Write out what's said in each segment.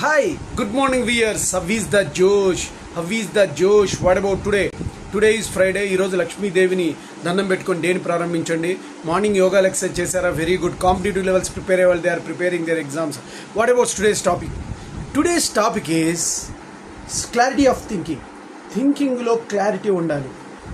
Hi, good morning viewers. How is the Josh? How is the Josh? What about today? Today is Friday. ఈ రోజు లక్ష్మీ దేవిని దండం పెట్టుకొని డేని ప్రారంభించండి. మార్నింగ్ యోగా ఎక్సర్సైజ్ చేశారా? Very good. Competitive levels prepare అయ్యే వాళ్ళు they are preparing their exams. What about today's topic? Today's topic is clarity of thinking. థింకింగ్లో క్లారిటీ ఉండాలి.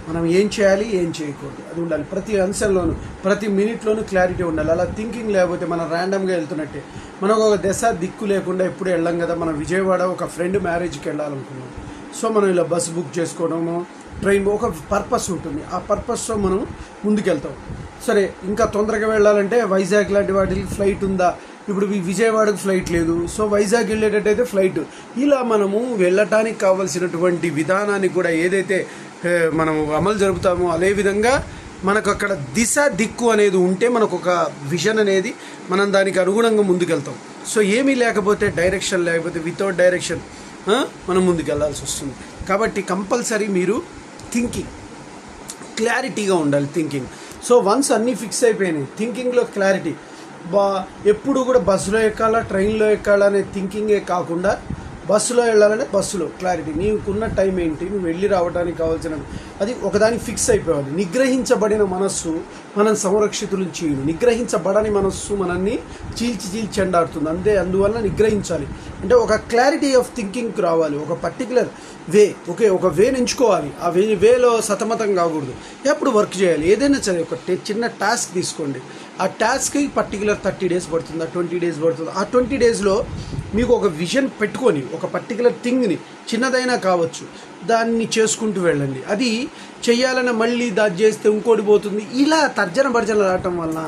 మనం ఏం చేయాలి, ఏం చేయకూడదు అది ఉండాలి. ప్రతి అంశంలోనూ ప్రతి మినిట్లోనూ క్లారిటీ ఉండాలి. అలా థింకింగ్ లేకపోతే మనం ర్యాండమ్గా వెళ్తున్నట్టే. మనకు ఒక దశ దిక్కు లేకుండా ఎప్పుడు వెళ్ళాం కదా. మనం విజయవాడ ఒక ఫ్రెండ్ మ్యారేజ్కి వెళ్ళాలనుకున్నాం. సో మనం ఇలా బస్సు బుక్ చేసుకోవడము, ట్రైన్, ఒక పర్పస్ ఉంటుంది. ఆ పర్పస్తో మనం ముందుకెళ్తాం. సరే, ఇంకా తొందరగా వెళ్ళాలంటే వైజాగ్ లాంటి వాటికి ఫ్లైట్ ఉందా? ఇప్పుడు విజయవాడకు ఫ్లైట్ లేదు. సో వైజాగ్ వెళ్ళేటట్టయితే ఫ్లైట్. ఇలా మనము వెళ్ళటానికి కావాల్సినటువంటి విధానాన్ని కూడా ఏదైతే మనం అమలు జరుపుతామో అదే విధంగా మనకు అక్కడ దిశ దిక్కు అనేది ఉంటే మనకు ఒక విజన్ అనేది మనం దానికి అనుగుణంగా ముందుకెళ్తాం. సో ఏమీ లేకపోతే, డైరెక్షన్ లేకపోతే, వితౌట్ డైరెక్షన్ మనం ముందుకెళ్లాల్సి వస్తుంది. కాబట్టి కంపల్సరీ మీరు థింకింగ్ క్లారిటీగా ఉండాలి. థింకింగ్. సో వన్స్ అన్నీ ఫిక్స్ అయిపోయినాయి, థింకింగ్లో క్లారిటీ. ఎప్పుడు కూడా బస్సులో ఎక్కాలా, ట్రైన్లో ఎక్కాలా అనే థింకింగే కాకుండా బస్సులో వెళ్ళాలంటే బస్సులో క్లారిటీ. నీకున్న టైం ఏంటి, నువ్వు వెళ్ళి రావడానికి కావాల్సిన అది ఒకదానికి ఫిక్స్ అయిపోవాలి. నిగ్రహించబడిన మనస్సు మనం సంరక్షితులను చేయను. నిగ్రహించబడని మనస్సు మనల్ని చీల్చి చెండాడుతుంది. అందువల్ల నిగ్రహించాలి. అంటే ఒక క్లారిటీ ఆఫ్ థింకింగ్కి రావాలి. ఒక పర్టికులర్ వే, ఒక వేని ఎంచుకోవాలి. ఆ వేలో సతమతం కాకూడదు. ఎప్పుడు వర్క్ చేయాలి. ఏదైనా సరే ఒక చిన్న టాస్క్ తీసుకోండి. ఆ టాస్క్కి పర్టికులర్ 30 days పడుతుందా, 20 days పడుతుందా? ఆ 20 daysలో మీకు ఒక విజన్ పెట్టుకొని ఒక పర్టికులర్ థింగ్ని, చిన్నదైనా కావచ్చు, దాన్ని చేసుకుంటూ వెళ్ళండి. అది చెయ్యాలని మళ్ళీ దాన్ని చేస్తే ఇంకోటి పోతుంది. ఇలా తర్జన భర్జన రావటం వలన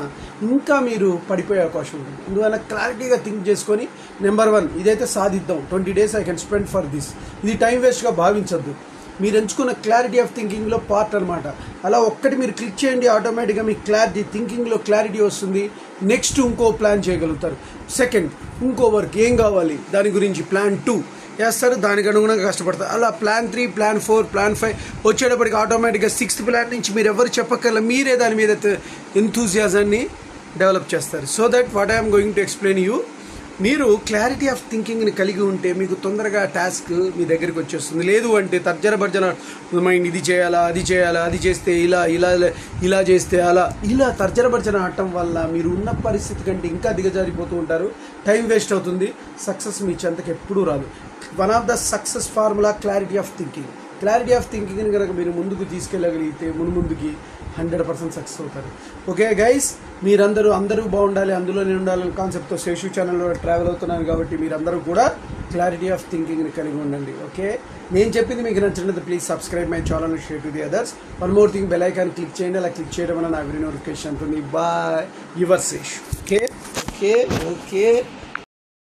ఇంకా మీరు పడిపోయే అవకాశం ఉంటుంది. అందువల్ల క్లారిటీగా థింక్ చేసుకొని నెంబర్ 1 ఇదైతే సాధిద్దాం. 20 days I can spend for this. ఇది టైం వేస్ట్గా భావించద్దు. మీరు ఎంచుకున్న క్లారిటీ ఆఫ్ థింకింగ్లో పార్ట్ అనమాట. అలా ఒక్కటి మీరు క్లిక్ చేయండి, ఆటోమేటిక్గా మీకు క్లారిటీ, థింకింగ్లో క్లారిటీ వస్తుంది. నెక్స్ట్ ఇంకో ప్లాన్ చేయగలుగుతారు. సెకండ్, ఇంకో వర్క్ ఏం కావాలి దాని గురించి ప్లాన్ 2 వేస్తారు. దానికి అనుగుణంగా కష్టపడతారు. అలా ప్లాన్ 3, ప్లాన్ 4, ప్లాన్ 5 వచ్చేటప్పటికి ఆటోమేటిక్గా 6th ప్లాన్ నుంచి మీరు ఎవరు చెప్పక్కర్లా, మీరే దాని మీద ఎంతూజియాజాన్ని డెవలప్ చేస్తారు. So that what I'm going to explain you. మీరు క్లారిటీ ఆఫ్ థింకింగ్ని కలిగి ఉంటే మీకు తొందరగా టాస్క్ మీ దగ్గరికి వచ్చేస్తుంది. లేదు అంటే తర్జన భర్జన మైండ్, ఇది చేయాలా, అది చేయాలా, అది చేస్తే ఇలా చేస్తే అలా, ఇలా తర్జన భర్జన ఆడటం వల్ల మీరు ఉన్న పరిస్థితి కంటే ఇంకా దిగజారిపోతూ ఉంటారు. టైం వేస్ట్ అవుతుంది. సక్సెస్ మీ చెంతకు ఎప్పుడూ రాదు. One of the success formula clarity of thinking. Clarity of థింకింగ్ని కనుక మీరు ముందుకు తీసుకెళ్ళగలిగితే ముందుకి 100% సక్సెస్ అవుతారు. ఓకే గైస్, అందరూ బాగుండాలి, అందులోనే ఉండాలని కాన్సెప్ట్తో శేషు ఛానల్లో ట్రావెల్ అవుతున్నాను. కాబట్టి మీరందరూ కూడా క్లారిటీ ఆఫ్ థింకింగ్ని కలిగి ఉండండి. ఓకే, నేను చెప్పింది మీకు నచ్చినట్లయితే please subscribe my channel and share to the others. One more thing, bell icon click చేయండి. అలా క్లిక్ చేయడం వల్ల నాకు నోటిఫికేషన్ ఉంటుంది. Bye, your Seshu. ఓకే.